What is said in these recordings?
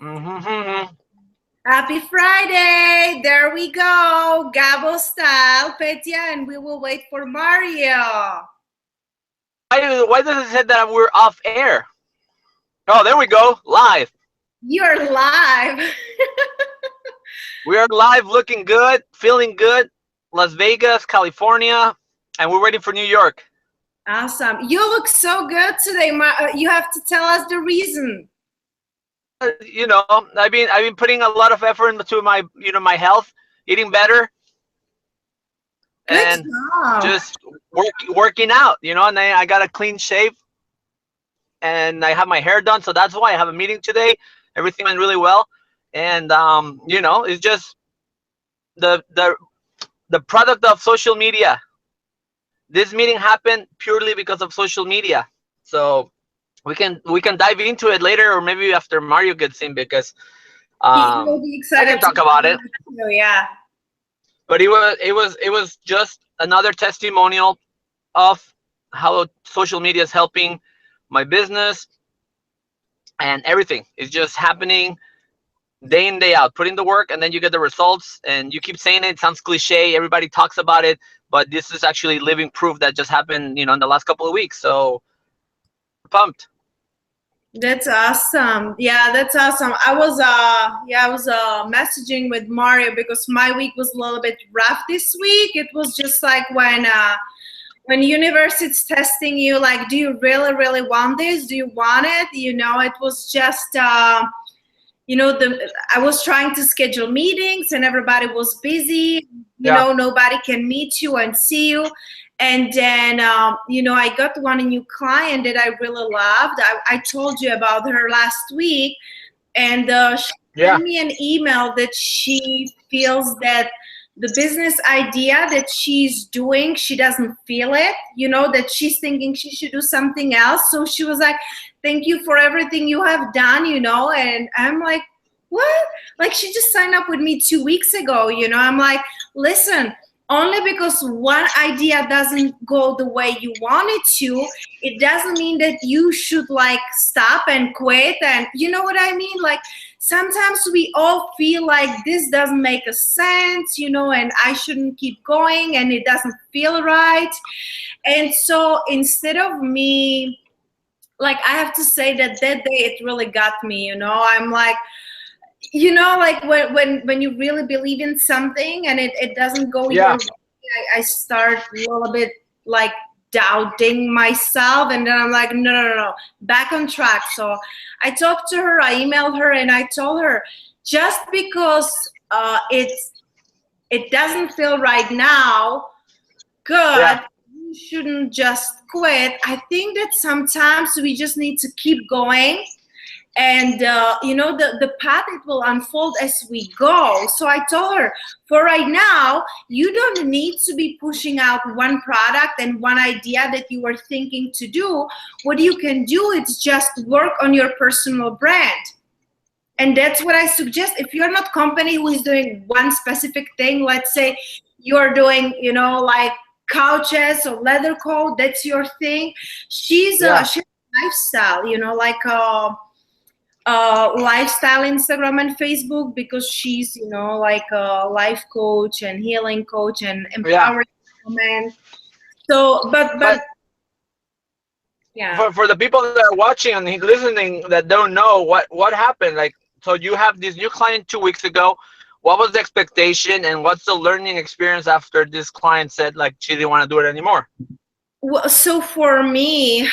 Mm-hmm. Happy Friday! There we go. Gabo style, Petya, and we will wait for Mario. Why does it say that we're off air? Oh, there we go. Live. You're live. We are live, looking good, feeling good. Las Vegas, California, and we're waiting for New York. Awesome. You look so good today. You have to tell us the reason. I've been putting a lot of effort into my health, eating better, Good and job. just working out. And I got a clean shave, and I have my hair done, so that's why I have a meeting today. Everything went really well, and it's just the the product of social media. This meeting happened purely because of social media. So we can dive into it later, or maybe after Mario gets in, because He will be I can excited to talk about it. know. Yeah. But it was just another testimonial of how social media is helping my business, and everything is just happening day in day out, put in the work, and then you get the results. And you keep saying it sounds cliche, everybody talks about it, but this is actually living proof that just happened in the last couple of weeks. So pumped. That's awesome. Yeah, that's awesome. I was messaging with Mario because my week was a little bit rough this week. It was just like when university's testing you, like, do you really want this? Do you want it? It was just I was trying to schedule meetings and everybody was busy. Yeah. Nobody can meet you and see you. And then I got one new client that I really loved. I told you about her last week, and she Yeah. sent me an email that she feels that the business idea that she's doing, she doesn't feel it, that she's thinking she should do something else. So she was like, thank you for everything you have done, and I'm like, what? Like, she just signed up with me 2 weeks ago. I'm like, listen, only because one idea doesn't go the way you want it to, it doesn't mean that you should like stop and quit. And you know what I mean? Like, sometimes we all feel like this doesn't make a sense, and I shouldn't keep going and it doesn't feel right. And so instead of me, like, I have to say that day it really got me. I'm like, like when you really believe in something and it doesn't go your Yeah. way, I start a little bit like doubting myself, and then I'm like, no, back on track. So I talked to her, I emailed her, and I told her, just because it doesn't feel right now good, Yeah. you shouldn't just quit. I think that sometimes we just need to keep going, and the path, it will unfold as we go. So I told her, for right now, you don't need to be pushing out one product and one idea that you were thinking to do. What you can do is just work on your personal brand. And that's what I suggest. If you're not company who is doing one specific thing, let's say you're doing like couches or leather coat, that's your thing. She's a Yeah. she's a lifestyle, like lifestyle Instagram and Facebook, because she's like a life coach and healing coach and Yeah. empowering women. So but But yeah. for the people that are watching and listening that don't know what happened, like, so you have this new client 2 weeks ago. What was the expectation, and what's the learning experience after this client said like she didn't want to do it anymore? Well, so for me,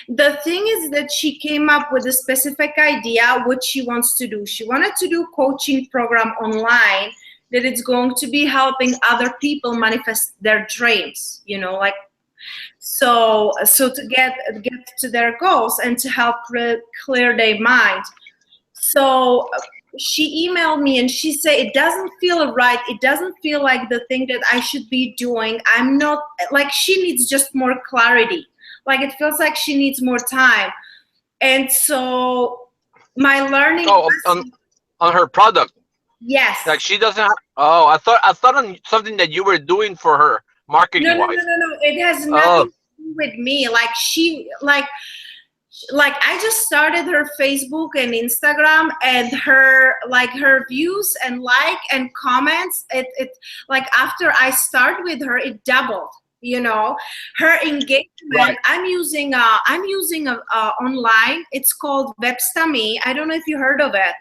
the thing is that she came up with a specific idea what she wants to do. She wanted to do coaching program online that it's going to be helping other people manifest their dreams, like, so to get to their goals and to help clear their mind. So she emailed me and she said it doesn't feel right, it doesn't feel like the thing that I should be doing. I'm not, like, she needs just more clarity, like it feels like she needs more time. And so my learning Oh, lesson, on her product. yes. Like, she doesn't have, oh, I thought on something that you were doing for her, No, marketing no, no, wise. no, no. It has Oh. nothing to do with me. Like, like I just started her Facebook and Instagram, and her views and like and comments, it like after I start with her, it doubled. You know, her engagement. Right. I'm using a online. It's called Websta.me. I don't know if you heard of it.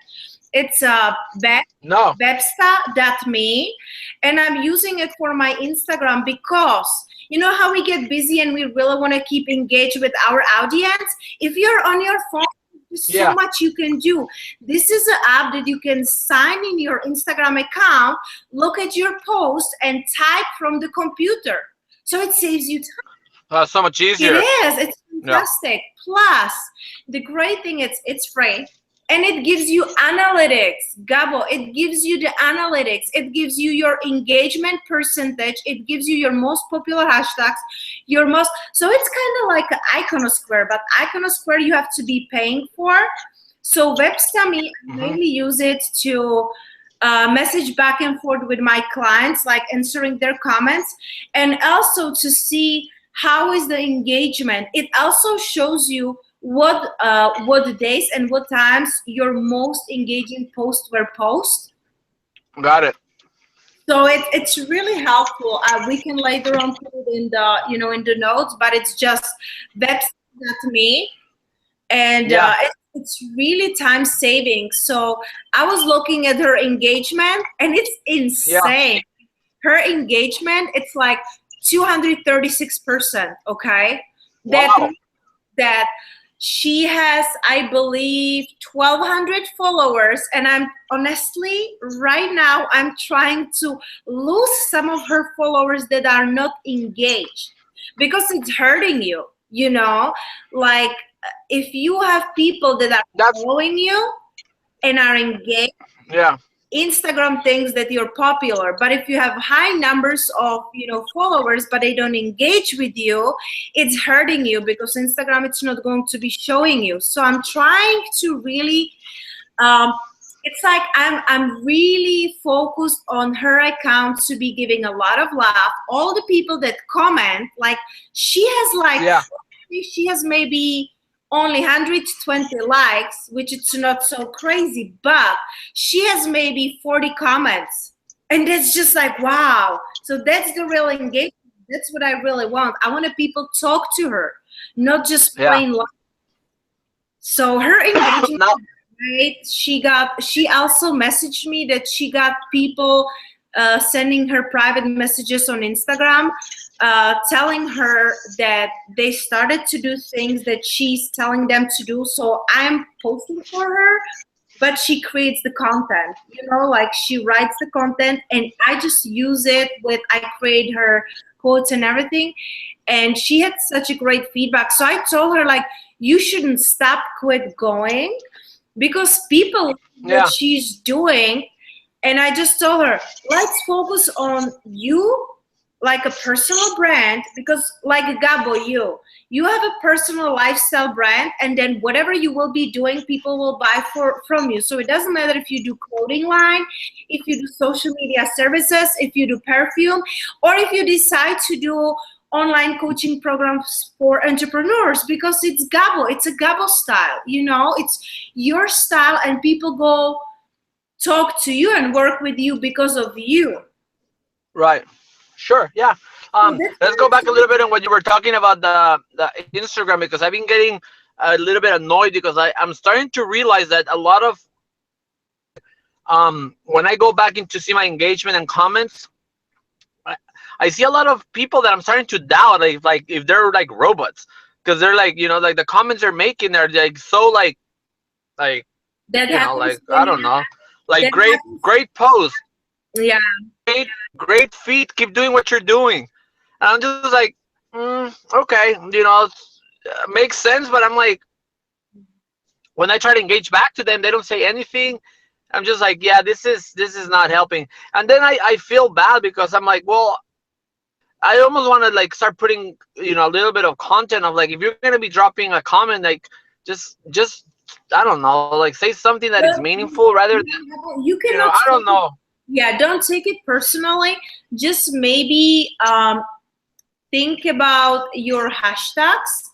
It's No. Websta.me, and I'm using it for my Instagram because you know how we get busy and we really want to keep engaged with our audience. If you're on your phone, there's so Yeah. much you can do. This is an app that you can sign in your Instagram account, look at your post, and type from the computer. So it saves you time. So much It easier. is. It's Yeah. fantastic. Plus, the great thing is it's free. And it gives you analytics, Gabo. It gives you the analytics. It gives you your engagement percentage. It gives you your most popular hashtags, your most. So it's kind of like an Iconosquare, but Iconosquare you have to be paying for. So Websta.me, I Hmm. mainly use it to message back and forth with my clients, like answering their comments, and also to see how is the engagement. It also shows you what days and what times your most engaging posts were posted. Got it. So it's really helpful. We can later on put it in the in the notes, but it's just Websta.me, and Yeah. it's really time saving. So I was looking at her engagement, and it's Yeah. insane. Her engagement, it's like 236%. Okay, that Wow. that she has, I believe, 1,200 followers, and I'm honestly right now I'm trying to lose some of her followers that are not engaged because it's hurting you. You know, like if you have people that are That's following you and are engaged, yeah. Instagram thinks that you're popular. But if you have high numbers of followers but they don't engage with you, it's hurting you because Instagram it's not going to be showing you. So I'm trying to really um, it's like I'm really focused on her account to be giving a lot of love. All the people that comment, like she has like Yeah. she has maybe only 120 likes, which it's not so crazy, but she has maybe 40 comments. And that's just like, wow. So that's the real engagement. That's what I really want. I want people talk to her, not just Yeah. plain like. So her engagement, Now. right? She also messaged me that she got people sending her private messages on Instagram, telling her that they started to do things that she's telling them to do. So I'm posting for her, but she creates the content, like she writes the content and I just use it I create her quotes and everything. And she had such a great feedback. So I told her, like, you shouldn't stop, quit going, because people like what Yeah. she's doing. And I just told her, let's focus on you, like a personal brand, because like Gabo, you have a personal lifestyle brand, and then whatever you will be doing, people will buy from you. So it doesn't matter if you do clothing line, if you do social media services, if you do perfume, or if you decide to do online coaching programs for entrepreneurs, because it's Gabo, it's a Gabo style, it's your style, and people go talk to you and work with you because of you. Right. Sure. Yeah. So that's Let's go back a little bit on what you were talking about the Instagram, because I've been getting a little bit annoyed because I'm starting to realize that a lot of when I go back in to see my engagement and comments, I, I see a lot of people that I'm starting to doubt, like if they're like robots, because they're like, like the comments they're making are like so like that happens like when I don't know, like that great happens. great pose, Yeah, great great feet, keep doing what you're doing. And I'm just like, okay, makes sense, but I'm like, when I try to engage back to them, they don't say anything. I'm just like, yeah, this is not helping. And then I feel bad because I'm like, well, I almost want to like start putting a little bit of content of like, if you're gonna be dropping a comment, like just I don't know, like say something that is but meaningful rather than you cannot I don't take it. know. Yeah, don't take it personally. Just maybe think about your hashtags.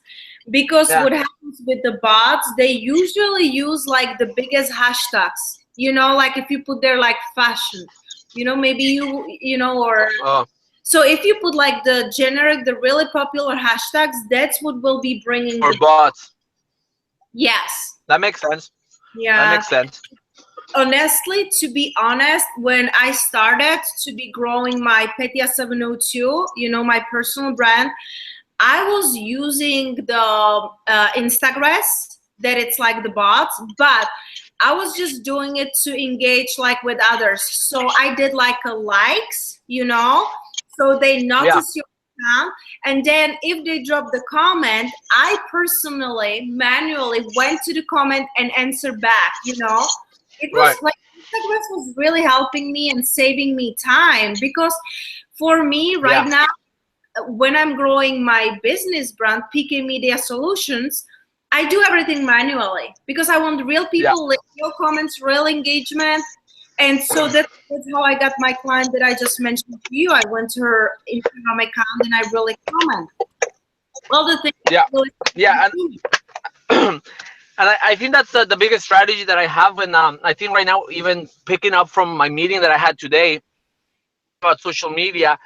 because Yeah. what happens with the bots, they usually use like the biggest hashtags, you know, like if you put there like fashion, you know, maybe or Oh, so if you put like the generic, the really popular hashtags, that's what will be bringing for the, bots. yes. That makes sense. That Yeah. makes sense. Honestly, to be honest, when I started to be growing my Petya 702, you know, my personal brand, I was using the Instagrams, that it's like the bots, but I was just doing it to engage like with others. So I did like a likes, you know, so they Yeah. notice your account. And then if they drop the comment, I personally manually went to the comment and answered back, you know. It was Right. like Instagram was really helping me and saving me time, because for me right Yeah. now, when I'm growing my business brand, PK Media Solutions, I do everything manually because I want real Yeah. people, real comments, real engagement. And so that's how I got my client that I just mentioned to you. I went to her Instagram account and I really comment all the things Yeah. really. Yeah. And and I think that's the biggest strategy that I have. When I think right now, even picking up from my meeting that I had today about social media,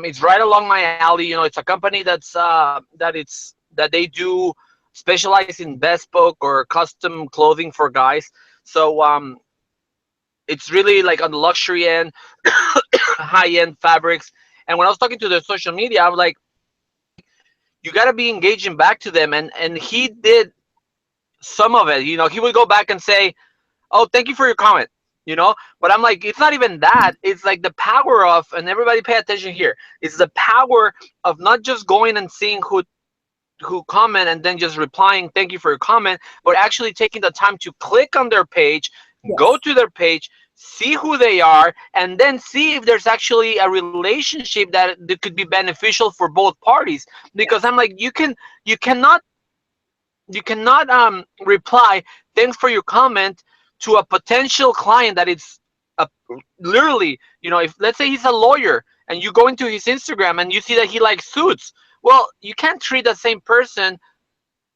it's right along my alley. You know, it's a company that they do specialize in bespoke or custom clothing for guys. So it's really like on the luxury end, high end fabrics. And when I was talking to the social media, I was like, you got to be engaging back to them. And he did some of it. You know, he would go back and say, "Oh, thank you for your comment." You know, but I'm like, it's not even that. It's like the power of, and everybody pay attention here. It's the power of not just going and seeing who comment and then just replying, "Thank you for your comment," but actually taking the time to click on their page, go Yes. to their page, see who they are, and then see if there's actually a relationship that could be beneficial for both parties. Because I'm like, you cannot you cannot reply thanks for your comment to a potential client that is a, literally, you know, if let's say he's a lawyer and you go into his Instagram and you see that he likes suits, well, you can't treat the same person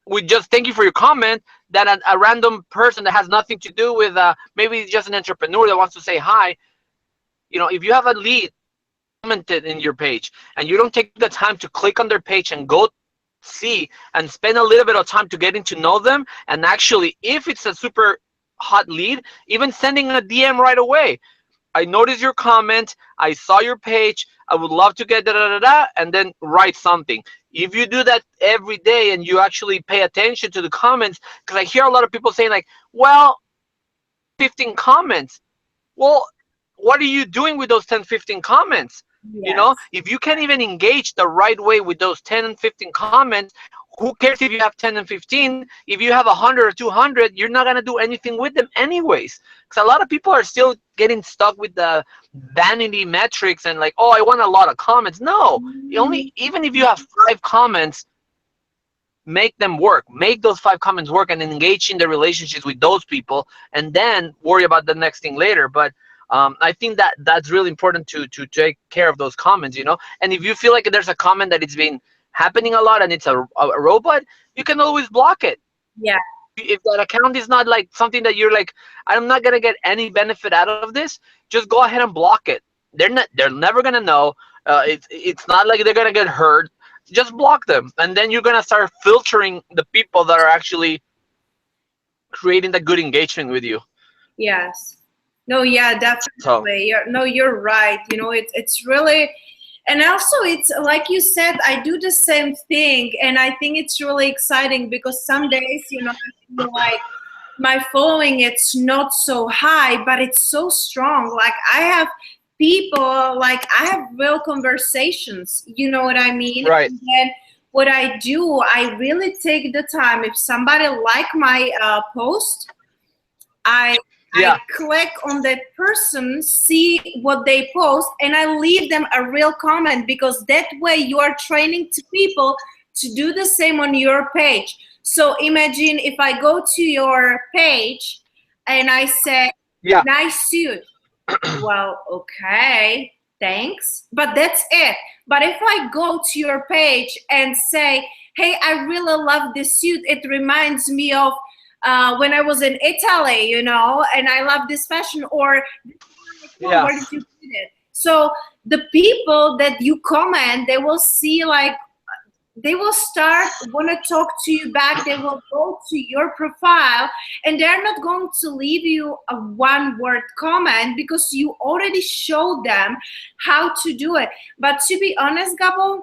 with just "thank you for your comment" that a random person that has nothing to do with maybe just an entrepreneur that wants to say hi. You know, if you have a lead commented in your page and you don't take the time to click on their page and go see and spend a little bit of time to getting to know them, and actually, if it's a super hot lead, even sending a DM right away. "I noticed your comment. I saw your page. I would love to get da da da da," and then write something. If you do that every day and you actually pay attention to the comments, because I hear a lot of people saying like, "Well, 15 comments." Well, what are you doing with those 10, 15 comments? You know, Yes. if you can't even engage the right way with those 10 and 15 comments, who cares if you have 10 and 15? If you have 100 or 200, you're not going to do anything with them anyways. Because a lot of people are still getting stuck with the vanity metrics and like, "Oh, I want a lot of comments." No, you only, Mhm. even if you have 5 comments, make them work. Make those 5 comments work and engage in the relationships with those people, and then worry about the next thing later. But I think that that's really important to take care of those comments, you know. And if you feel like there's a comment that it's been happening a lot and it's a robot, you can always block it. Yeah. If that account is not like something that you're like, "I'm not gonna get any benefit out of this," just go ahead and block it. They're never gonna know. It's not like they're gonna get hurt. Just block them, and then you're gonna start filtering the people that are actually creating the good engagement with you. Yes. No, yeah, So definitely. You're right. You know, it's really, and also it's like you said, I do the same thing, and I think it's really exciting because some days, you know, I feel like my following it's not so high, but it's so strong. Like I have people, like I have real conversations. You know what I mean? right, And then what I do, I really take the time. If somebody like my post, I yeah, click on that person, see what they post, and I leave them a real comment, because that way you are training to people to do the same on your page. So imagine if I go to your page and I say, yeah, "Nice suit." Well, okay, thanks. But that's it. But if I go to your page and say, hey, I really love this suit. It reminds me of when I was in Italy, you know, and I love this fashion. Or oh, Yeah. where did you get it? So the people that you comment, they will see like, they will start want to talk to you back. They will go to your profile, and they're not going to leave you a one word comment because you already showed them how to do it. But to be honest, Gabo,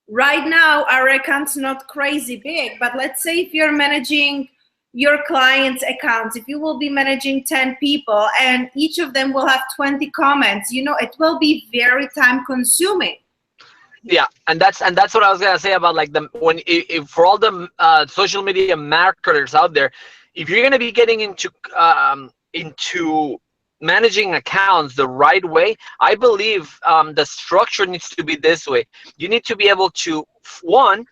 right now our account's not crazy big, but let's say if you're managing your clients' accounts, if you will be managing 10 people and each of them will have 20 comments, you know, it will be very time consuming. Yeah, and that's what I was gonna say about like the when if for all the social media marketers out there, if you're gonna be getting into managing accounts the right way, I believe the structure needs to be this way. You need to be able to, one,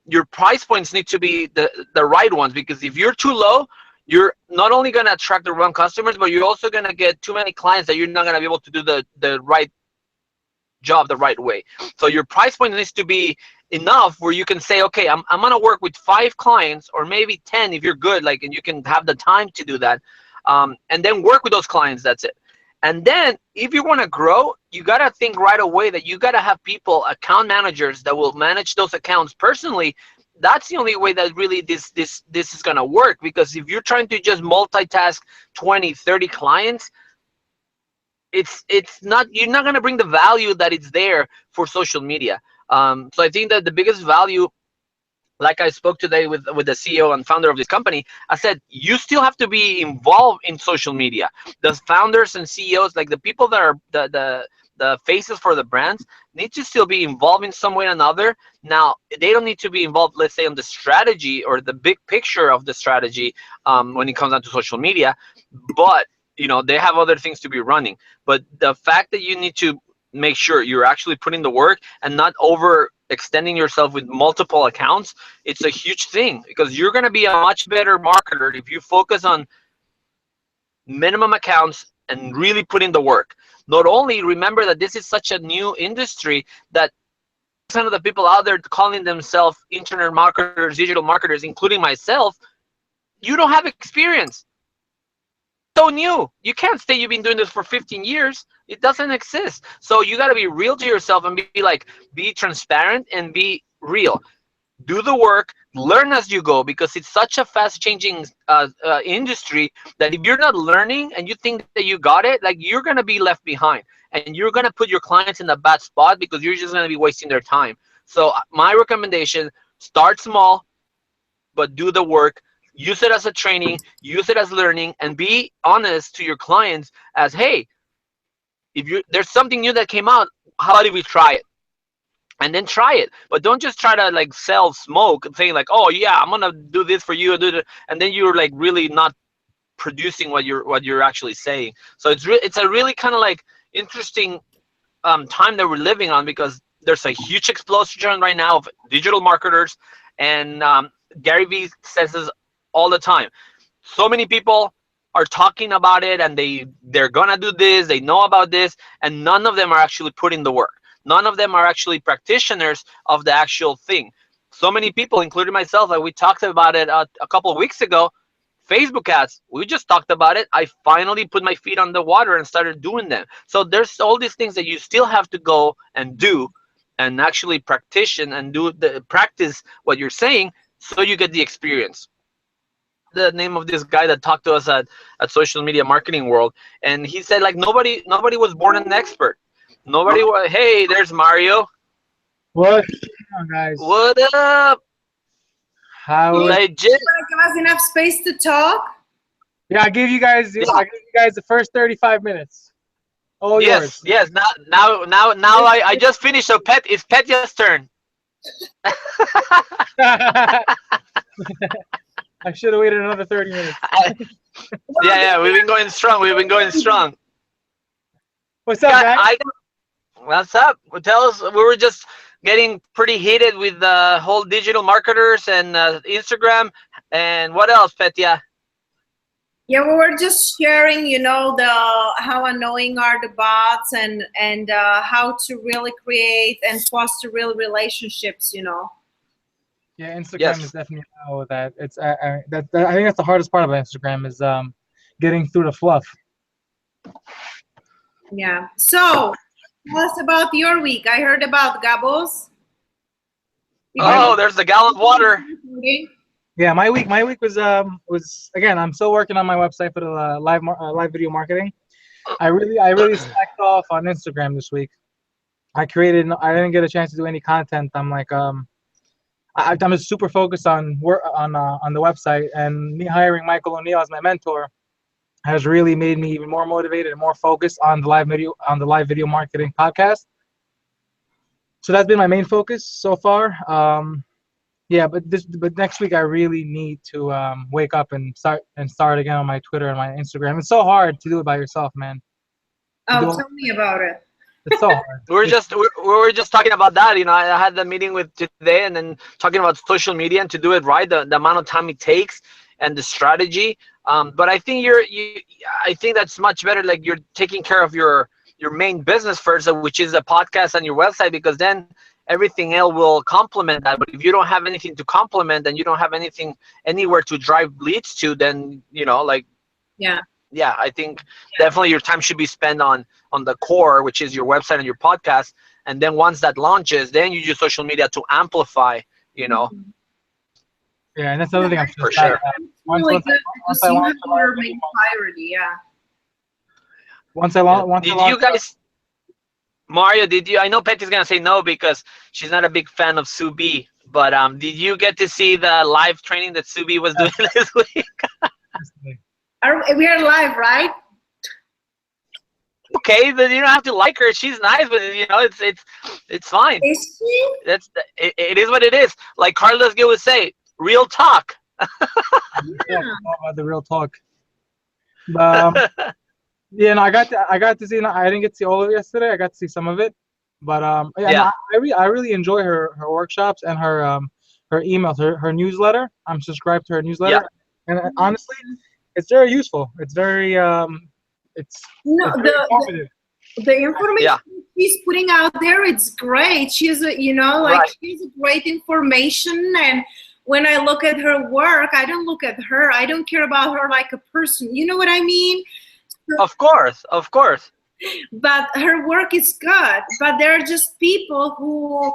your price points need to be the right ones, because if you're too low, you're not only gonna attract the wrong customers, but you're also gonna get too many clients that you're not gonna be able to do the right job the right way. So your price point needs to be enough where you can say, okay, I'm gonna work with 5 clients, or maybe 10 if you're good, like, and you can have the time to do that, and then work with those clients. That's it. And then if you want to grow, you gotta think right away that you gotta have people, account managers, that will manage those accounts personally. That's the only way that really this is gonna work, because if you're trying to just multitask 20, 30 clients, it's not, you're not going to bring the value that it's there for social media. So I think that the biggest value, like I spoke today with the CEO and founder of this company, I said you still have to be involved in social media. The founders and CEOs, like the people that are the faces for the brands, need to still be involved in some way or another. Now, they don't need to be involved, let's say, on the strategy or the big picture of the strategy, when it comes down to social media, but you know, they have other things to be running. But the fact that you need to make sure you're actually putting the work and not over extending yourself with multiple accounts, it's a huge thing, because you're going to be a much better marketer if you focus on minimum accounts and really put in the work. Not only, remember that this is such a new industry that some of the people out there calling themselves internet marketers, digital marketers, including myself, you don't have experience. So new. You can't say you've been doing this for 15 years. It doesn't exist. So you got to be real to yourself and be like, be transparent and be real. Do the work, learn as you go, because it's such a fast changing industry that if you're not learning and you think that you got it, like, you're going to be left behind, and you're going to put your clients in a bad spot because you're just going to be wasting their time. So my recommendation, start small, but do the work. Use it as a training, use it as learning, and be honest to your clients as, hey, if you there's something new that came out, how about if we try it? And then try it. But don't just try to like sell smoke and saying like, oh yeah, I'm gonna do this for you, and then you're like really not producing what you're actually saying. So it's a really kind of like interesting time that we're living on, because there's a huge explosion right now of digital marketers, and Gary Vee says this all the time. So many people are talking about it, and they're gonna do this, they know about this, and none of them are actually putting the work. None of them are actually practitioners of the actual thing. So many people, including myself, like we talked about it a couple of weeks ago, Facebook ads, we just talked about it. I finally put my feet on the water and started doing them. So there's all these things that you still have to go and do, and actually practice and practice what you're saying, so you get the experience. The name of this guy that talked to us at Social Media Marketing World, and he said like nobody was born an expert. Nobody was. Hey, there's Mario. What's on, guys? What up? How? Legit. Give us enough space to talk. Yeah, I gave you guys. Yeah. I gave you guys the first 35 minutes. All Yes, yours. yes. Now I just finished. So it's Petya's turn. I should have waited another 30 minutes. Yeah, we've been going strong. We've been going strong. What's up, guys? What's up? Well, tell us. We were just getting pretty heated with the whole digital marketers and Instagram. And what else, Petya? Yeah, we were just sharing, you know, the how annoying are the bots, and how to really create and foster real relationships, you know. Yeah, Instagram Yes. is definitely that it's I think that's the hardest part about Instagram is getting through the fluff. Yeah. So tell us about your week. I heard about Gabos. Oh, there's the gallon of water. Yeah, my week was again. I'm still working on my website for the live video marketing. I really slacked off on Instagram this week. I didn't get a chance to do any content. I'm like I'm just super focused on work on the website, and me hiring Michael O'Neill as my mentor has really made me even more motivated and more focused on the live video marketing podcast. So that's been my main focus so far. Yeah, but next week I really need to wake up and start again on my Twitter and my Instagram. It's so hard to do it by yourself, man. Oh, tell me about it. It's so hard. We were just talking about that. You know, I had the meeting with today, and then talking about social media and to do it right, the amount of time it takes and the strategy. But I think I think that's much better. Like, you're taking care of your main business first, which is the podcast and your website, because then everything else will complement that. But if you don't have anything to complement, and you don't have anything anywhere to drive leads to, then like, yeah, I think definitely your time should be spent on the core, which is your website and your podcast. And then once that launches, then you use social media to amplify, Yeah, and that's another thing I'm for sure. Once I launch your main priority, yeah. Once I launch, you guys, Mario, I know Petty's gonna say no because she's not a big fan of Sue B, but did you get to see the live training that Sue B was doing this week? We are live, right? Okay, then you don't have to like her. She's nice, but it's fine. Is she? It is what it is. Like Carlos Gil would say, real talk. Yeah, about the real talk. Yeah, no, I got to see. I didn't get to see all of it yesterday. I got to see some of it, but Yeah. no, I really enjoy her workshops and her emails, her newsletter. I'm subscribed to her newsletter, and honestly, it's very useful. It's very it's very informative. The information she's putting out there, it's great. She's she's a great information. And when I look at her work, I don't look at her. I don't care about her like a person. You know what I mean? Of course. But her work is good. But there are just people who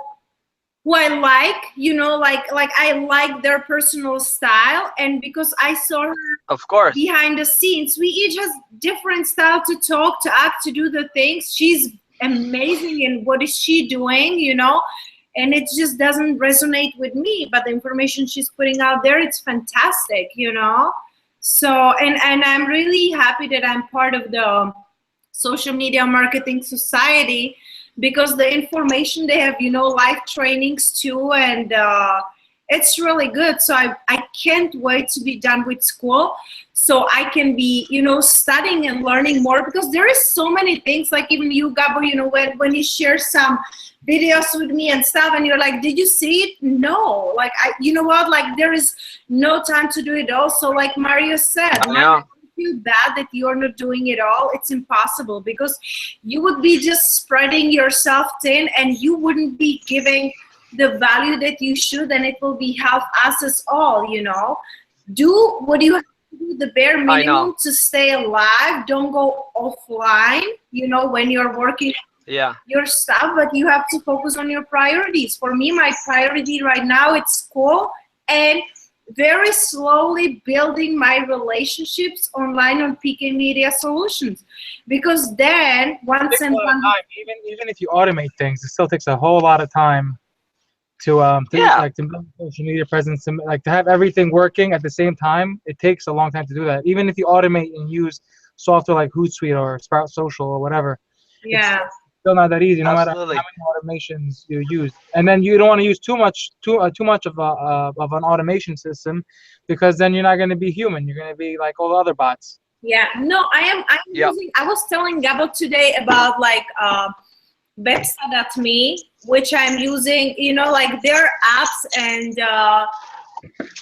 I like, like I like their personal style, and because I saw her of course behind the scenes, we each have different style to talk, to act, to do the things. She's amazing in what is she doing, and it just doesn't resonate with me, but the information she's putting out there, it's fantastic, so and I'm really happy that I'm part of the Social Media Marketing Society, because the information they have, live trainings too, and it's really good. So I can't wait to be done with school, so I can be, studying and learning more, because there is so many things, like even you, Gabo, when you share some videos with me and stuff, and you're like, did you see it? No, like, like there is no time to do it all. So like Mario said, yeah. Feel bad that you're not doing it all. It's impossible, because you would be just spreading yourself thin, and you wouldn't be giving the value that you should, and it will be help us as all. Do what you have to do, the bare minimum to stay alive. Don't go offline, when you're working your stuff, but you have to focus on your priorities. For me, my priority right now, it's school, and very slowly building my relationships online on PK Media Solutions, because then once and time. Even if you automate things, it still takes a whole lot of time to build social media presence, and like to have everything working at the same time. It takes a long time to do that. Even if you automate and use software like Hootsuite or Sprout Social or whatever, it's still not that easy. No matter how many automations you use, and then you don't want to use too much of an automation system, because then you're not going to be human. You're going to be like all the other bots. Yeah, no, I'm using. I was telling Gabo today about like Websta.me, which I'm using. Like there are apps and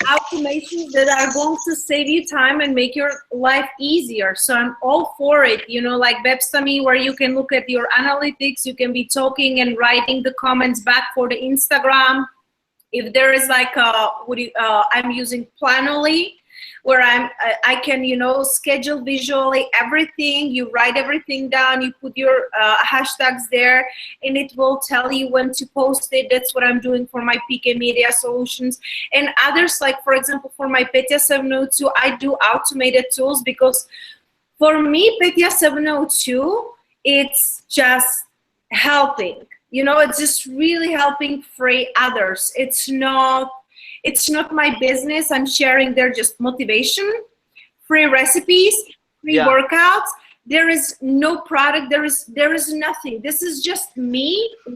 automations that are going to save you time and make your life easier. So I'm all for it. Like Websta.me, where you can look at your analytics, you can be talking and writing the comments back for the Instagram. If there is like I'm using Planoly, where I can, you know, schedule visually everything. You write everything down, you put your hashtags there, and it will tell you when to post it. That's what I'm doing for my PK Media Solutions. And others, like for example, for my Petya 702, I do automated tools, because for me, Petya 702, it's just helping. You know, it's just really helping free others. It's not my business. I'm sharing there just motivation, free recipes, free workouts. There is no product. There is nothing. This is just me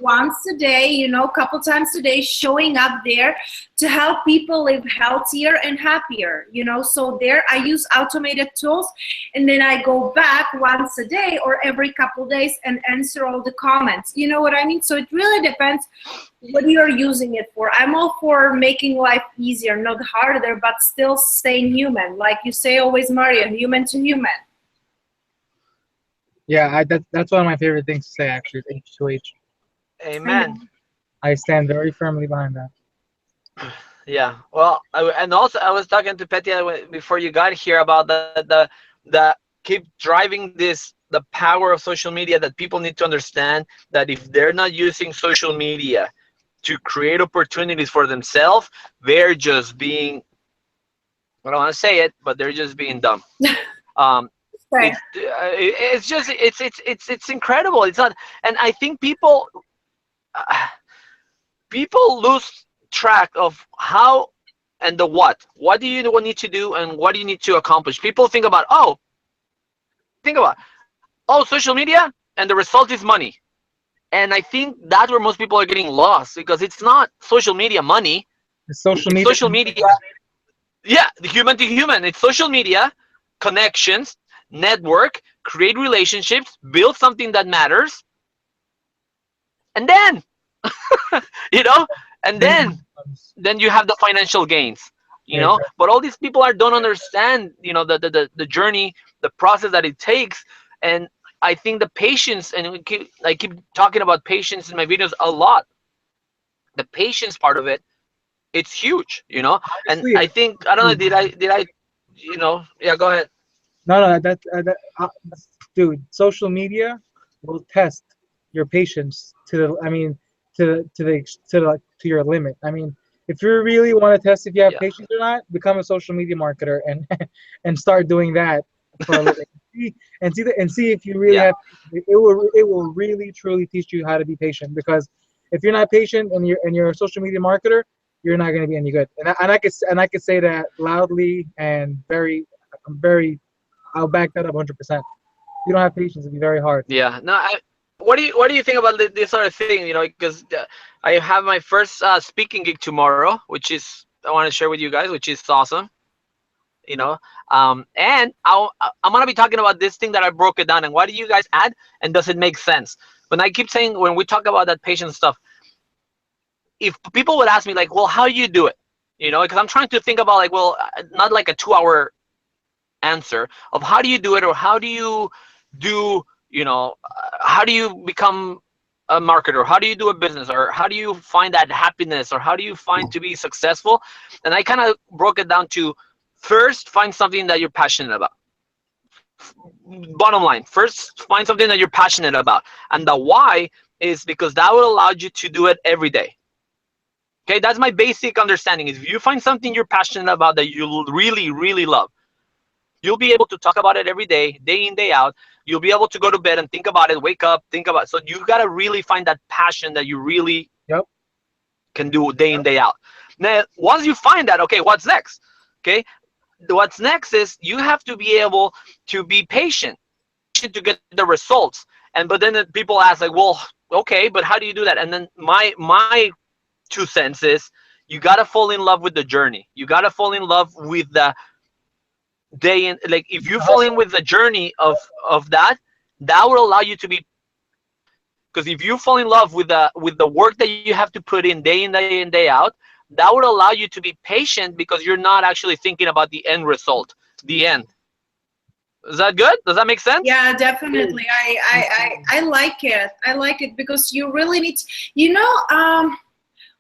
once a day, you know, a couple times a day, showing up there to help people live healthier and happier, you know. So there I use automated tools, and then I go back once a day or every couple days and answer all the comments. You know what I mean? So it really depends what you're using it for. I'm all for making life easier, not harder, but still staying human. Like you say always, Maria, human to human. Yeah, that's one of my favorite things to say, actually, is H2H. Amen. I stand very firmly behind that. Yeah. Well, and also I was talking to Petya before you got here about the keep driving the power of social media, that people need to understand that if they're not using social media to create opportunities for themselves, they're just being, I don't want to say it, but they're just being dumb. Right. It's just it's incredible. It's not, and I think people lose track of how and the what. What do you need to do, and what do you need to accomplish? People think about social media, and the result is money. And I think that's where most people are getting lost, because it's not social media money. It's social It's media. social media. Yeah, the human to human. It's social media, connections, network, create relationships, build something that matters, and then you know, and then you have the financial gains, you know. But all these people don't understand, you know, the journey, the process that it takes. And I think the patience, and I keep talking about patience in my videos a lot. The patience part of it, it's huge, you know. And I think, I don't know, did I you know, yeah, go ahead. No, dude, social media will test your patience to the, I mean, to your limit. I mean, if you really want to test if you have patience or not, become a social media marketer and and start doing that for a living. See if you really have. It will really truly teach you how to be patient, because if you're not patient and you're a social media marketer, you're not going to be any good. And I could say that loudly and very. I'll back that up 100%. You don't have patience, it'll be very hard. Yeah. No. What do you think about this sort of thing? You know, because I have my first speaking gig tomorrow, which is, I want to share with you guys, which is awesome. You know, and I'm gonna be talking about this thing that I broke it down, and what do you guys add, and does it make sense? When I keep saying, when we talk about that patient stuff, if people would ask me like, well, how do you do it? You know, because I'm trying to think about like, well, not like a 2-hour answer of how do you do it, or how do you do, you know, how do you become a marketer, how do you do a business, or how do you find that happiness, or how do you find to be successful? And I kind of broke it down to, first, find something that you're passionate about. Bottom line, first find something that you're passionate about, and the why is because that will allow you to do it every day. Okay, that's my basic understanding. Is if you find something you're passionate about that you really love, you'll be able to talk about it every day in, day out. You'll be able to go to bed and think about it, wake up, think about it. So you got to really find that passion that you really can do day in, day out. Now, once you find that, okay, what's next? Okay, what's next is you have to be able to be patient to get the results. But then people ask like, well, okay, but how do you do that? And then my 2 cents is, you got to fall in love with the journey. You got to fall in love with the day in. Like, if you fall in with the journey of that will allow you to be, because if you fall in love with the work that you have to put in, day in, day out, that would allow you to be patient, because you're not actually thinking about the end result, the end. Is that good? Does that make sense? Yeah, definitely. I like it. I like it, because you really need to, you know,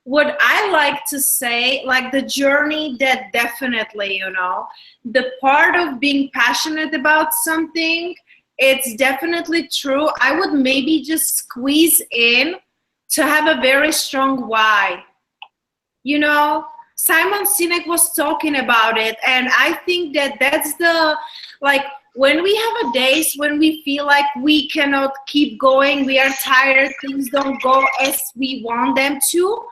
what I like to say, like the journey, that definitely, the part of being passionate about something, it's definitely true. I would maybe just squeeze in to have a very strong why. Simon Sinek was talking about it, and I think that that's the, like, when we have a days when we feel like we cannot keep going, we are tired, things don't go as we want them to.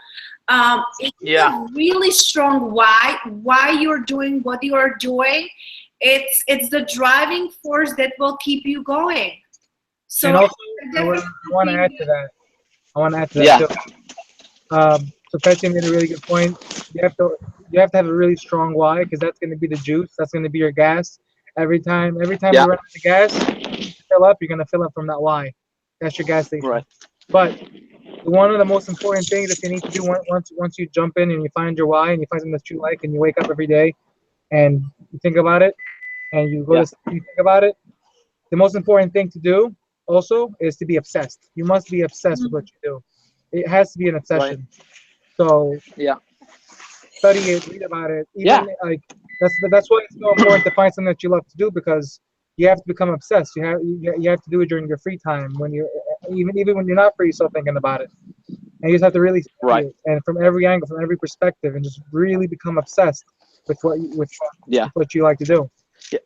It's Yeah. a really strong why you're doing what you are doing. It's the driving force that will keep you going. So And also, I definitely want to think add to that. I want to add to that Yeah. too. So Petya made a really good point. You have to you have to have a really strong why, because that's going to be the juice. That's going to be your gas. Every time Yeah. you run out of gas, you fill up. You're going to fill up from that why. That's your gas station. Right. But one of the most important things that you need to do once you jump in and you find your why and you find something that you like and you wake up every day and you think about it and you go Yeah. to sleep and you think about it, the most important thing to do also is to be obsessed. You must be obsessed with what you do. It has to be an Right. obsession. So Yeah. study it, read about it. Yeah. Even like that's why it's so important to find something that you love to do, because you have to become obsessed. You have to do it during your free time when you even when you're not free, you're still thinking about it. And you just have to really study Right. it, and from every angle, from every perspective, and just really become obsessed with Yeah. what you like to do. Yeah.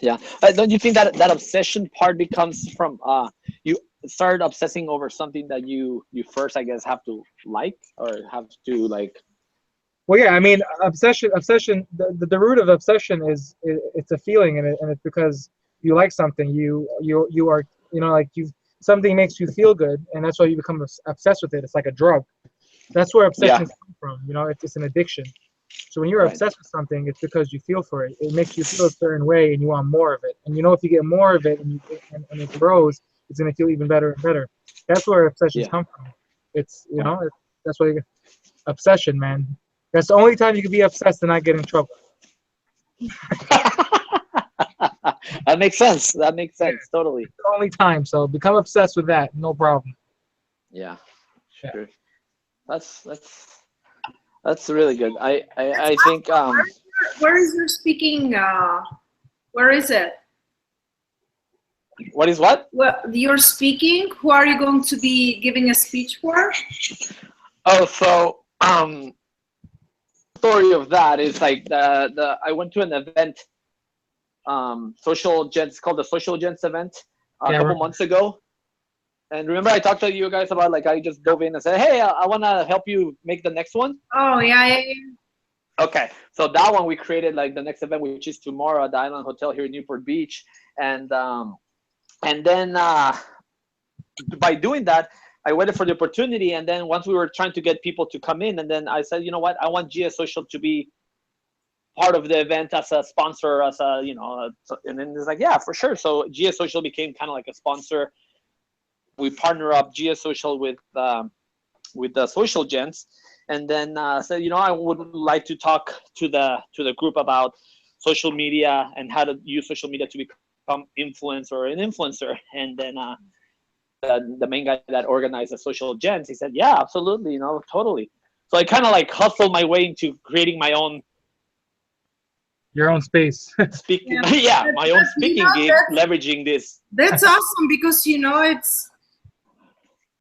Yeah. Don't you think that that obsession part becomes from you started obsessing over something that you first, I guess, have to like or have to like. Well, yeah, I mean, obsession. The root of obsession is it's a feeling, and it's because you like something. You are like something makes you feel good, and that's why you become obsessed with it. It's like a drug. That's where Yeah. obsessions come from. It's an addiction. So when you're Right. obsessed with something, it's because you feel for it. It makes you feel a certain way, and you want more of it. And if you get more of it, and it grows, it's gonna feel even better and better. That's where obsessions Yeah. come from. It's Right. that's why obsession, man. That's the only time you can be obsessed and not get in trouble. That makes sense. That makes Yeah, sense. Totally. the only time. So become obsessed with that. No problem. Yeah. Yeah. Sure. That's that's really good. I that's think awesome. Where is your speaking? Where is it? what is what? Well, you're speaking. Who are you going to be giving a speech for? Oh, so story of that is like the I went to an event, social gents called the social gents event a Yeah. couple months ago. And remember I talked to you guys about like I just dove in and said, hey, I want to help you make the next one. Oh, yeah, yeah, yeah. Okay, so that one we created like the next event, which is tomorrow at the Island Hotel here in Newport Beach, and then by doing that, I waited for the opportunity, and then once we were trying to get people to come in, and then I said, you know what, I want GS Social to be part of the event as a sponsor, as a and then it's like, yeah, for sure. So GS Social became kind of like a sponsor. We partner up GS Social with the social gents, and then said, I would like to talk to the group about social media and how to use social media to become influencer or an influencer. And then the main guy that organized the social gents, he said, yeah, absolutely, totally. So I kind of like hustled my way into creating my own Your own space. speaking, Yeah, yeah, my own speaking gig, that's leveraging this. that's awesome because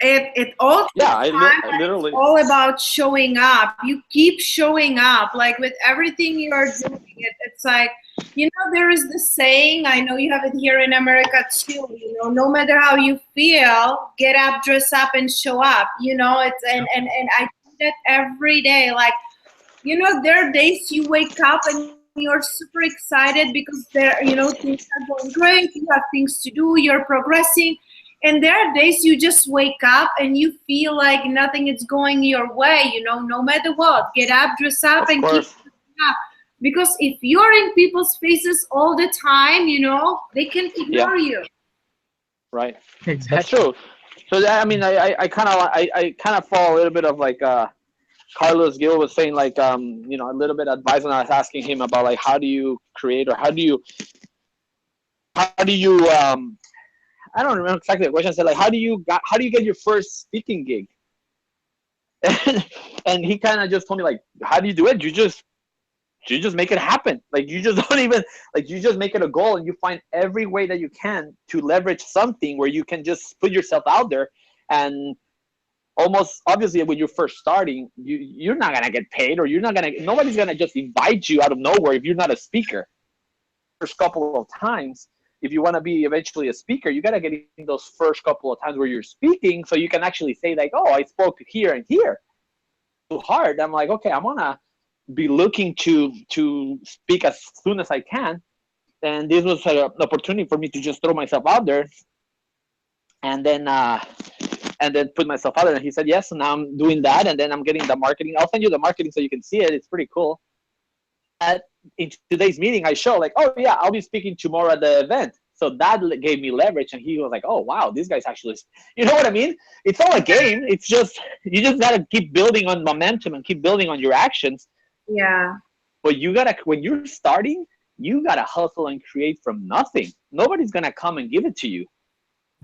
it all Yeah, takes time. I literally. All about showing up. You keep showing up, like with everything you are doing. It's like, there is this saying, I know you have it here in America too, no matter how you feel, get up, dress up, and show up. It's and I do that every day. Like, there are days you wake up and you're super excited because things are going great, you have things to do, you're progressing. And there are days you just wake up and you feel like nothing is going your way, no matter what. Get up, dress up, Of and keep course. up. Because if you're in people's faces all the time, they can Yeah. ignore you. Right. Exactly. That's true. So I mean, I kind of I kind of follow a little bit of like Carlos Gil was saying, like a little bit of advice when I was asking him about like how do you create or how do you I don't remember exactly the question. I said like how do you get your first speaking gig? And he kind of just told me like, how do you do it? You just make it happen. Like you just don't even like you just make it a goal, and you find every way that you can to leverage something where you can just put yourself out there. And almost obviously when you're first starting, you're not gonna get paid, or nobody's gonna just invite you out of nowhere if you're not a speaker. First couple of times, if you want to be eventually a speaker, you got to get in those first couple of times where you're speaking, so you can actually say like, oh, I spoke here and here. Too hard. I'm like, okay, I'm gonna be looking to speak as soon as I can, and this was an opportunity for me to just throw myself out there, and then put myself out there. And he said yes, and now I'm doing that, and then I'm getting the marketing. I'll send you the marketing so you can see it. It's pretty cool. In today's meeting, I show like, oh yeah, I'll be speaking tomorrow at the event. So that gave me leverage, and he was like, oh wow, this guy's actually, you know what I mean? It's all a game. It's just, you just gotta keep building on momentum and keep building on your actions. Yeah. But when you're starting, you gotta hustle and create from nothing. Nobody's gonna come and give it to you.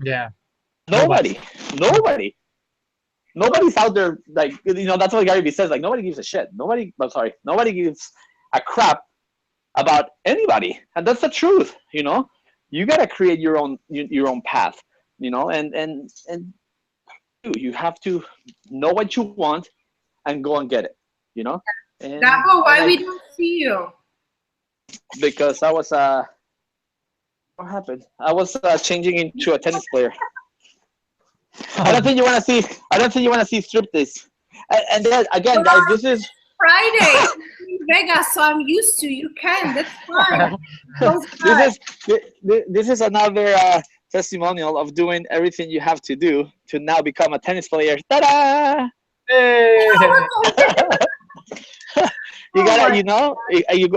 Yeah. Nobody's out there, like, that's what Gary Vee says, like, nobody gives a shit. Nobody gives a crap about anybody. And that's the truth, You got to create your own path, and you have to know what you want and go and get it, And, Gabo, why we don't see you? Because I was, what happened? I was changing into a tennis player. I don't think you want to see striptease. And then again, guys, this is Friday in Vegas, so I'm used to. You can. That's fine. This is another testimonial of doing everything you have to do to now become a tennis player. Ta-da! Hey. You gotta,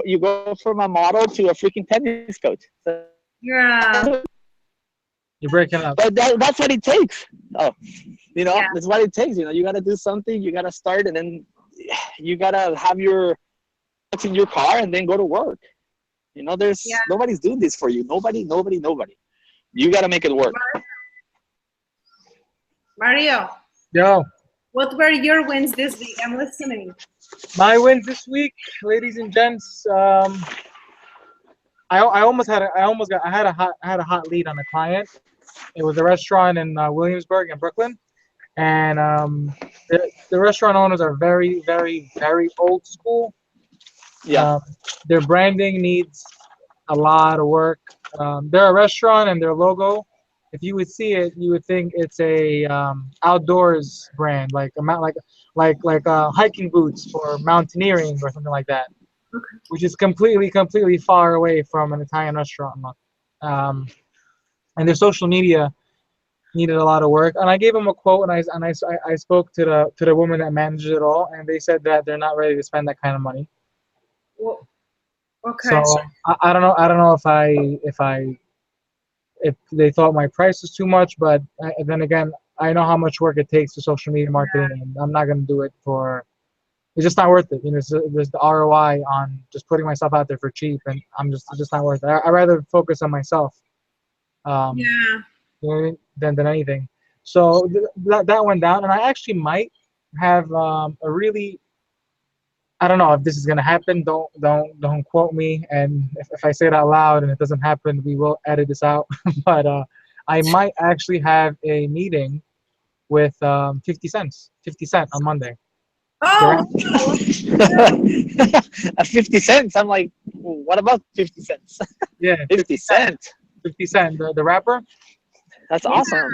you go from a model to a freaking tennis coach. So, Yeah. You're breaking up. But that's what it takes. That's what it takes. You got to do something. You got to start, and then you got to have what's in your car, and then go to work. Nobody's doing this for you. Nobody. You got to make it work. Mario. Yo. What were your wins this week? I'm listening. My wins this week, ladies and gents. I had a hot lead on a client. It was a restaurant in Williamsburg in Brooklyn, and the restaurant owners are very, very, very old school. Yeah. Their branding needs a lot of work. They're a restaurant, and their logo, if you would see it, you would think it's a outdoors brand, like hiking boots for mountaineering or something like that. Okay. Which is completely far away from an Italian restaurant. And their social media needed a lot of work. And I gave them a quote, and I spoke to the woman that manages it all, and they said that they're not ready to spend that kind of money. Well, okay. So I don't know if they thought my price was too much, but then again, I know how much work it takes for social media marketing, and I'm not going to do it for. It's just not worth it. There's the ROI on just putting myself out there for cheap, and it's just not worth it. I'd rather focus on myself. Than anything. So that went down, and I actually might have a really. I don't know if this is gonna happen. Don't quote me, and if I say it out loud and it doesn't happen, we will edit this out. But I might actually have a meeting with 50 Cent on Monday. Oh. 50 cents. I'm like, what about 50 cents? Yeah, 50 Cent. 50 Cent, the rapper. That's awesome.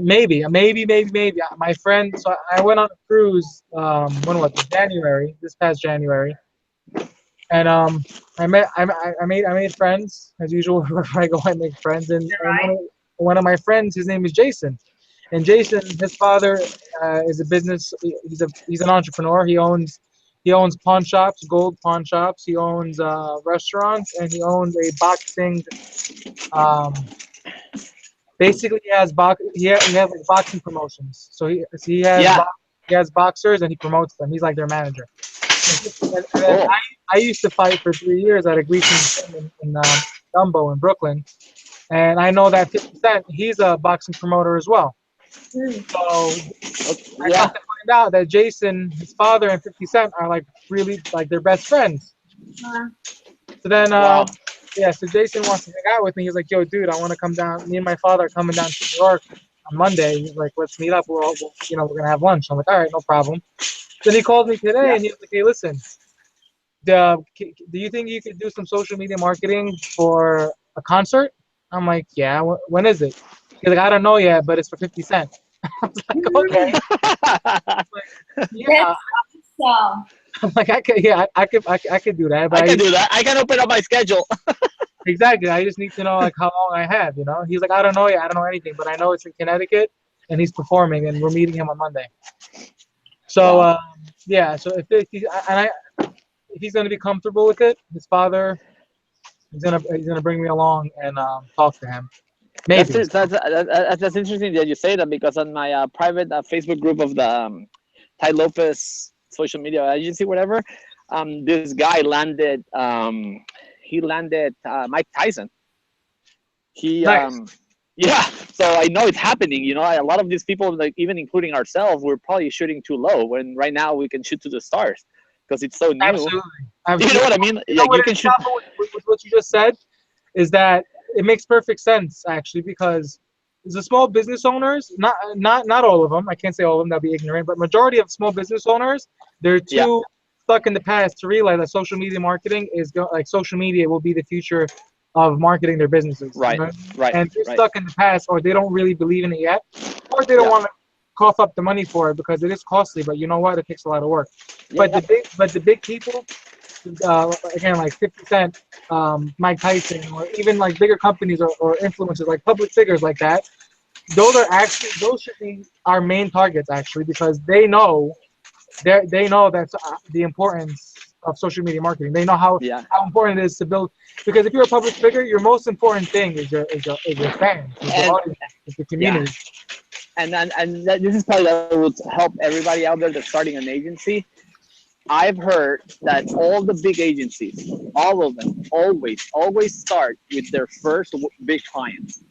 Maybe. My friend. So I went on a cruise. When was it? January. This past January. And I made friends as usual. Wherever I go, I make friends. And one of my friends, his name is Jason. And Jason, his father is a business. He's an entrepreneur. He owns pawn shops, gold pawn shops. He owns restaurants, and he owns a boxing. Basically, he has like boxing promotions. So he has boxers, and he promotes them. He's like their manager. And I used to fight for 3 years at a Greek gym in Dumbo in Brooklyn, and I know that 50 Cent, he's a boxing promoter as well. So I find out that Jason, his father, and 50 Cent are like really like they're best friends. Uh, So then, Wow. yeah, so Jason wants to hang out with me. He's like, yo, dude, I want to come down. Me and my father are coming down to New York on Monday. He's like, let's meet up. We're we're gonna have lunch. I'm like, all right, no problem. Then he called me today Yeah. and he was like, hey, listen, do you think you could do some social media marketing for a concert? I'm like, yeah. When is it? He's like, I don't know yet, but it's for 50 Cent. I was like, okay. I'm like, yeah. that's awesome. I'm like, I could do that. But I can do that. I can open up my schedule. exactly. I just need to know like how long I have. He's like, I don't know yet. I don't know anything, but I know it's in Connecticut, and he's performing, and we're meeting him on Monday. So Wow. yeah. So if he's gonna be comfortable with it, his father, he's gonna bring me along and talk to him. Maybe. That's interesting that you say that, because on my private Facebook group of the Ty Lopez social media agency, whatever, this guy landed. He landed Mike Tyson. He Nice. yeah. So I know it's happening. A lot of these people, like even including ourselves, we're probably shooting too low. When right now we can shoot to the stars because it's so new. Absolutely. You know what I mean? Yeah, you can shoot. With what you just said is that it makes perfect sense actually, because the small business owners, not all of them, I can't say all of them, that'd be ignorant, but majority of small business owners, they're too stuck in the past to realize that social media marketing like social media will be the future of marketing their businesses. Right. You know? Right. And they're Right. stuck in the past, or they don't really believe in it yet, or they don't want to cough up the money for it because it is costly. But you know what? It takes a lot of work. Yeah. But the big people, again, like 50 Cent, Mike Tyson, or even like bigger companies or influencers, like public figures like that, those should be our main targets actually, because they know that's the importance of social media marketing. They know how important it is to build, because if you're a public figure, your most important thing is your fans, is your audience, is the community. Yeah. And this is probably that would help everybody out there that's starting an agency. I've heard that all the big agencies, all of them, always start with their first big clients.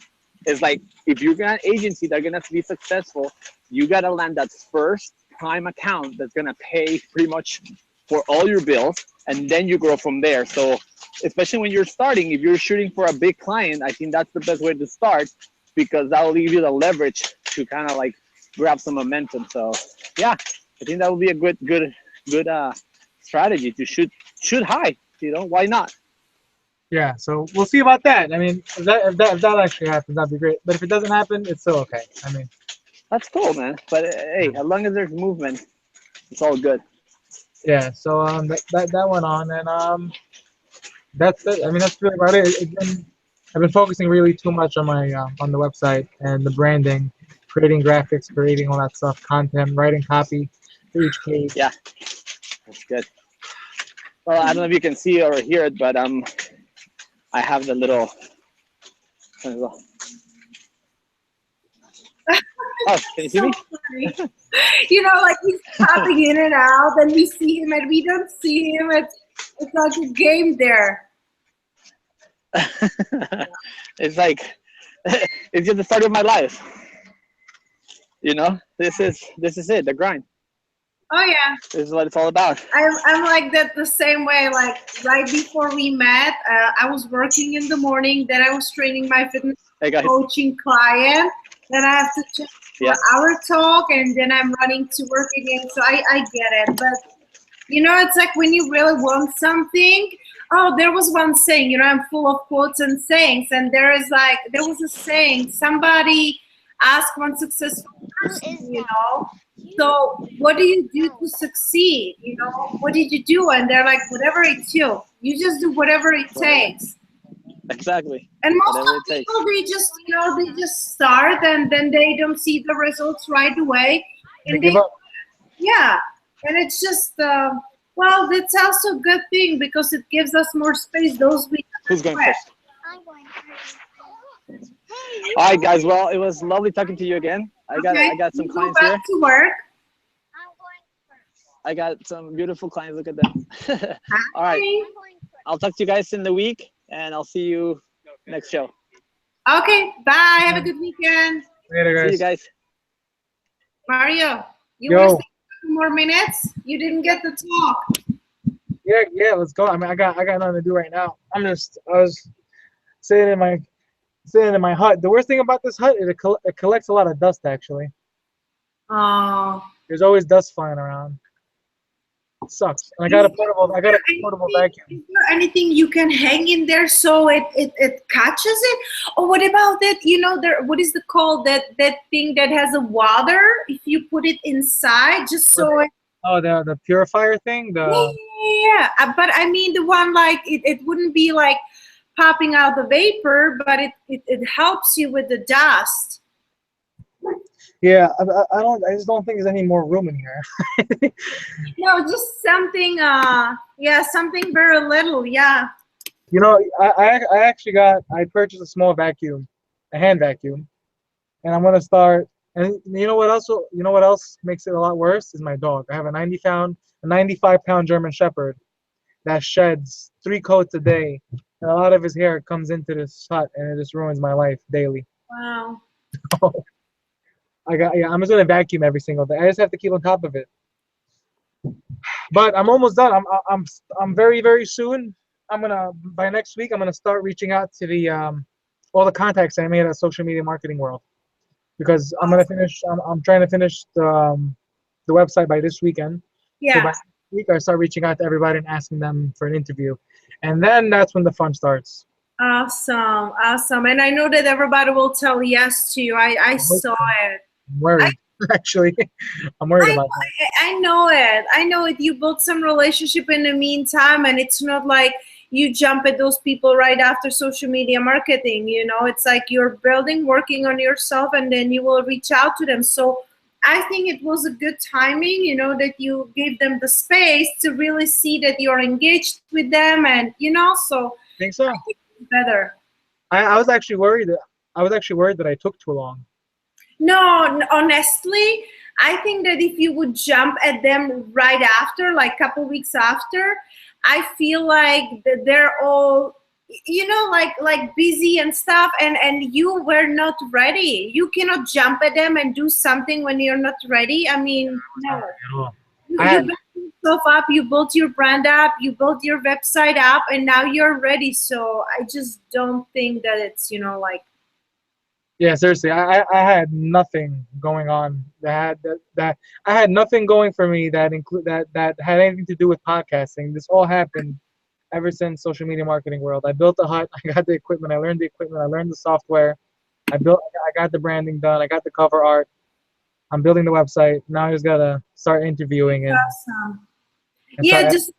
It's like, if you're an agency that's gonna be successful, you gotta land that first prime account that's gonna pay pretty much for all your bills, and then you grow from there. So especially when you're starting, if you're shooting for a big client, I think that's the best way to start, because that'll give you the leverage to kind of like grab some momentum. So yeah, I think that would be a good strategy to shoot high. Why not? Yeah, so we'll see about that. I mean, if that actually happens, that'd be great. But if it doesn't happen, it's still okay. I mean, that's cool, man. But hey, as long as there's movement, it's all good. Yeah. So that went on, and that's it. I mean, that's really about it. I've been focusing really too much on my on the website and the branding, creating graphics, creating all that stuff, content, writing copy for each page. Yeah, that's good. Well, I don't know if you can see or hear it, but I have the little. Oh, can you see me? Like he's popping in and out, and we see him and we don't see him. It's like a game there. It's like it's just the start of my life. This is it, the grind. Oh yeah. This is what it's all about. I'm like that the same way. Like right before we met, I was working in the morning. Then I was training my fitness coaching client. Then I have to check for our talk, and then I'm running to work again. So I get it. But it's like when you really want something. Oh, there was one saying. I'm full of quotes and sayings, and there was a saying. Somebody asked one successful person, so what do you do to succeed? What did you do? And they're like, whatever it took. You just do whatever it takes. Exactly. And most of the people, they just start, and then they don't see the results right away. And give up. Yeah. And it's just, well, that's also a good thing, because it gives us more space those weeks. Who's going first? I'm going first. All right, guys. Well, it was lovely talking to you again. I got some clients here. To work. I got some beautiful clients. Look at them. All right. I'll talk to you guys in the week, and I'll see you next show. Okay. Bye. Have a good weekend. Later, guys. See you guys. Mario, you Yo. want to say more minutes? You didn't get to talk. Yeah, let's go. I mean, I got nothing to do right now. I was sitting in my hut. The worst thing about this hut is it collects a lot of dust. Actually, Oh. there's always dust flying around. It sucks. And I got a portable vacuum. Is there anything you can hang in there so it catches it? Or what about that? You know, there. What is it called? That thing that has a water. If you put it inside, just so it. Oh, the purifier thing. Yeah. But I mean, the one like it wouldn't be like popping out the vapor, but it helps you with the dust. Yeah, I just don't think there's any more room in here. No, just something. Yeah, something very little. Yeah. You know, I purchased a small vacuum, a hand vacuum, and I'm gonna start. And you know what else? You know what else makes it a lot worse is my dog. I have a 95-pound German Shepherd that sheds 3 coats a day, and a lot of his hair comes into this hut, and it just ruins my life daily. Wow. I'm just gonna vacuum every single day. I just have to keep on top of it. But I'm almost done. I'm very, very soon. By next week I'm gonna start reaching out to the all the contacts I made at Social Media Marketing World, because I'm trying to finish the website by this weekend. Yeah. So by next week I start reaching out to everybody and asking them for an interview, and then that's when the fun starts. Awesome. And I know that everybody will tell yes to you. I saw it. I'm worried. Actually, I'm worried about that. I know it. I know it. You built some relationship in the meantime, and it's not like you jump at those people right after social media marketing. You know, it's like you're working on yourself, and then you will reach out to them. So I think it was a good timing, you know, that you gave them the space to really see that you're engaged with them, and so I think so. I think it's better. I was actually worried that I took too long. No, honestly, I think that if you would jump at them right after, like a couple weeks after, I feel like that they're all, like busy and stuff, and you were not ready. You cannot jump at them and do something when you're not ready. I mean, no. You built yourself up, you built your brand up, you built your website up, and now you're ready. So I just don't think that it's, like. Yeah, seriously, I had nothing going on that I had nothing going for me that had anything to do with podcasting. This all happened ever since Social Media Marketing World. I built the hut, I got the equipment, I learned the software, I got the branding done, I got the cover art, I'm building the website. Now I just gotta start interviewing and Awesome. Yeah, just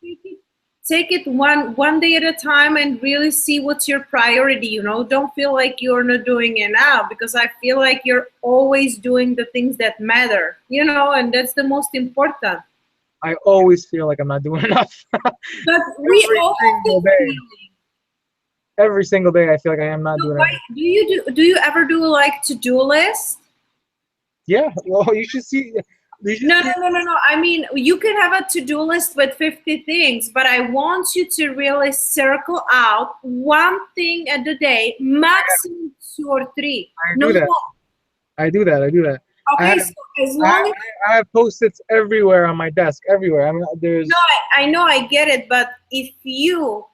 take it one day at a time and really see what's your priority. Don't feel like you're not doing enough, because I feel like you're always doing the things that matter, and that's the most important. I always feel like I'm not doing enough. But we all every single day I feel like I am not doing enough. Do you ever do like to-do list? Yeah, well, you should see. No. I mean, you can have a to-do list with 50 things, but I want you to really circle out one thing a day, maximum 2 or 3. I do that. Okay, so as long as I have Post-its everywhere on my desk, everywhere. I mean, there's. No, I know, I get it, but if you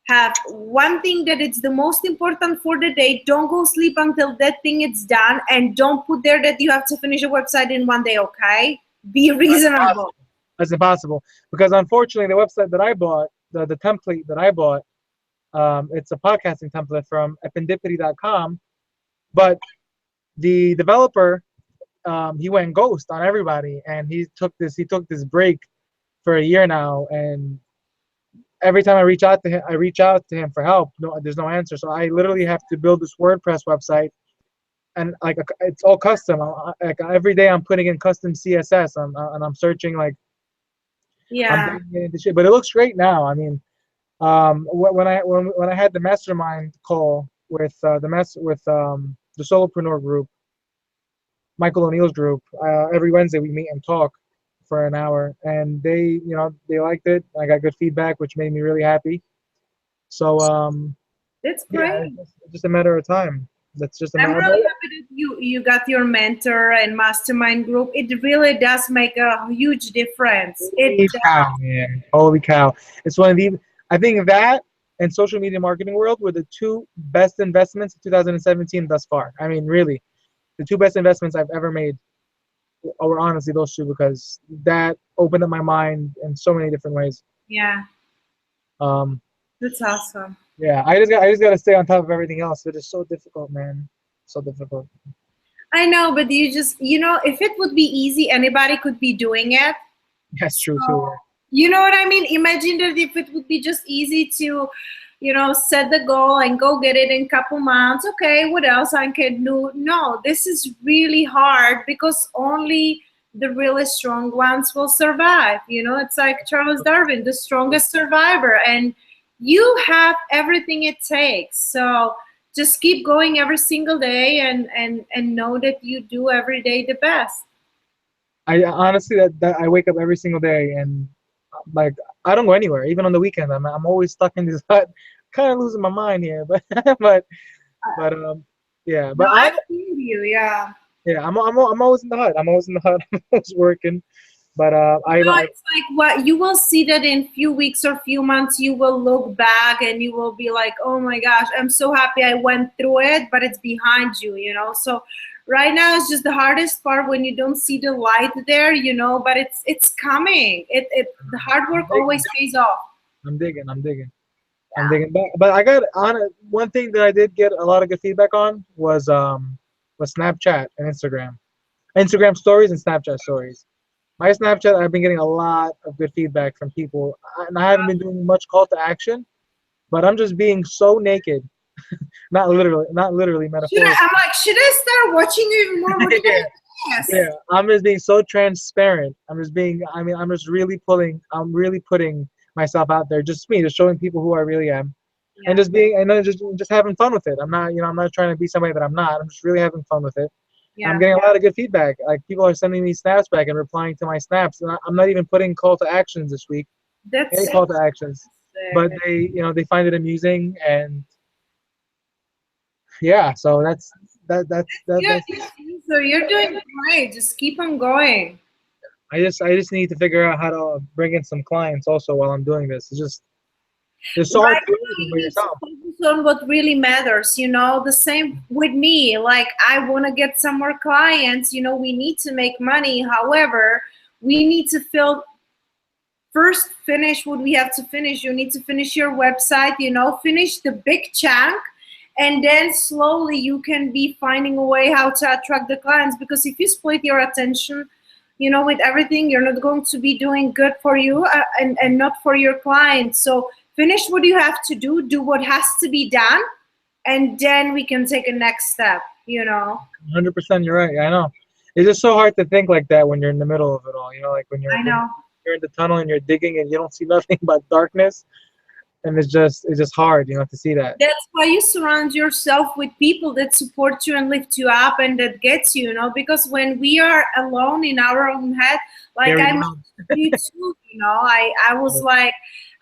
have one thing that it's the most important for the day, don't go sleep until that thing is done, and don't put there that you have to finish a website in one day, okay? Be reasonable. That's impossible, because unfortunately the website that I bought, the template that I bought, it's a podcasting template from ependipity.com, but the developer, he went ghost on everybody, and he took this break for a year now, and every time I reach out to him for help. No, there's no answer. So I literally have to build this WordPress website, and it's all custom. Every day I'm putting in custom CSS, and I'm searching like. Yeah. But it looks great now. I mean, when I had the mastermind call with the solopreneur group, Michael O'Neill's group, every Wednesday we meet and talk for an hour, and they liked it. I got good feedback, which made me really happy. So that's great. Yeah, it's just a matter of time. That's just a I'm matter. really happy that you got your mentor and mastermind group. It really does make a huge difference. Holy cow, man! Holy cow! It's one of the. I think that and social media marketing world were the two best investments of 2017 thus far. I mean, really, the two best investments I've ever made were honestly those two because that opened up my mind in so many different ways. Yeah, Um, that's awesome. yeah, I just got to stay on top of everything else. It is so difficult, man. So difficult. I know, but if it would be easy, anybody could be doing it. That's true too. So, you know what I mean? Imagine that if it would be just easy to, set the goal and go get it in a couple months. Okay, what else I can do? No, this is really hard because only the really strong ones will survive. It's like Charles Darwin, the strongest survivor, and you have everything it takes. So just keep going every single day and know that you do every day the best. I honestly that I wake up every single day and like I don't go anywhere, even on the weekend. I'm always stuck in this hut, kind of losing my mind here, but but yeah, No, but I feel you. Yeah. yeah, I'm always in the hut. I'm always in the hut. I'm always working, but No, it's like what you will see that in few weeks or few months you will look back and you will be like, oh my gosh, I'm so happy I went through it, but it's behind you. So right now it's just the hardest part when you don't see the light there, but it's coming. The hard work always pays off. I'm digging. I'm digging. But I got on one thing that I did get a lot of good feedback on was Snapchat and Instagram. Instagram stories and Snapchat stories. My Snapchat, I've been getting a lot of good feedback from people, and I haven't been doing much call to action, but I'm just being so naked, not literally, metaphorically. Should I start watching you even more? What Yeah, yes. yeah. I'm just being so transparent. I'm really putting myself out there, just me, just showing people who I really am, and then just having fun with it. I'm not trying to be somebody that I'm not. I'm just really having fun with it. I'm getting a lot of good feedback. Like people are sending me snaps back and replying to my snaps, and I'm not even putting call to actions this week. Any call to actions, but they find it amusing, and yeah. So that's. So you're doing great. Just keep on going. I just need to figure out how to bring in some clients also while I'm doing this. It's so hard to do everything by You need to yourself. focus on what really matters. The same with me. Like I want to get some more clients. We need to make money. However, we need to finish what we have to finish. You need to finish your website. Finish the big chunk. And then slowly you can be finding a way how to attract the clients. Because if you split your attention, with everything, you're not going to be doing good for you and not for your clients. So finish what you have to do what has to be done, and then we can take a next step. 100%, you're right. I know. It's just so hard to think like that when you're in the middle of it all. Like when I know. you're in the tunnel and you're digging and you don't see nothing but darkness, and it's just hard, to see that. That's why you surround yourself with people that support you and lift you up and that gets you, because when we are alone in our own head, like I'm you too, I was like,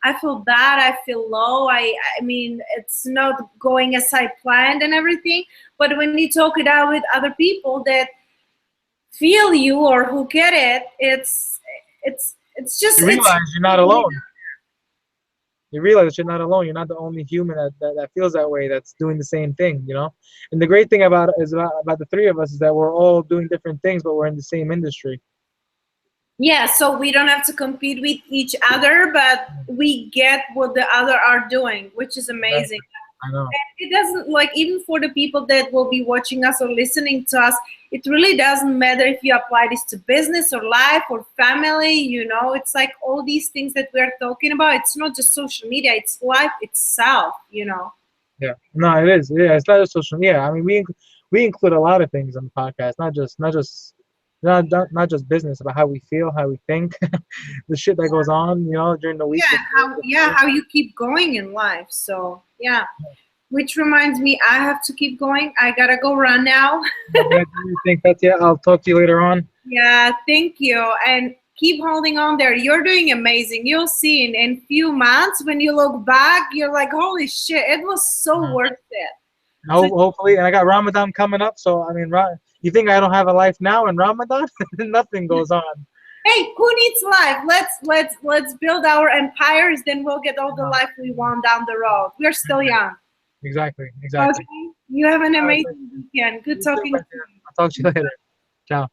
I feel bad, I feel low, I mean, it's not going as I planned and everything. But when you talk it out with other people that feel you or who get it, it's just you realize you're not alone. You realize that you're not alone. You're not the only human that feels that way, that's doing the same thing, And the great thing about the three of us is that we're all doing different things, but we're in the same industry. Yeah, so we don't have to compete with each other, but we get what the other are doing, which is amazing. I know. And it doesn't, like, even for the people that will be watching us or listening to us, it really doesn't matter if you apply this to business or life or family, it's like all these things that we're talking about. It's not just social media, it's life itself, Yeah, no, it is. Yeah, it's not just social media. I mean, we include a lot of things on the podcast, not just business, about how we feel, how we think, the shit that goes on, during the week. How you keep going in life. So yeah. Which reminds me, I have to keep going. I gotta go run now. Think that's it. I'll talk to you later on. Yeah, thank you. And keep holding on there. You're doing amazing. You'll see in few months when you look back, you're like, holy shit, it was so worth it. Hopefully, and I got Ramadan coming up. So I mean, you think I don't have a life now in Ramadan? Nothing goes on. Hey, who needs life? Let's build our empires. Then we'll get all the life we want down the road. We're still young. Exactly. Okay. You have an amazing weekend. Good talking to you. I'll talk to you later. Ciao.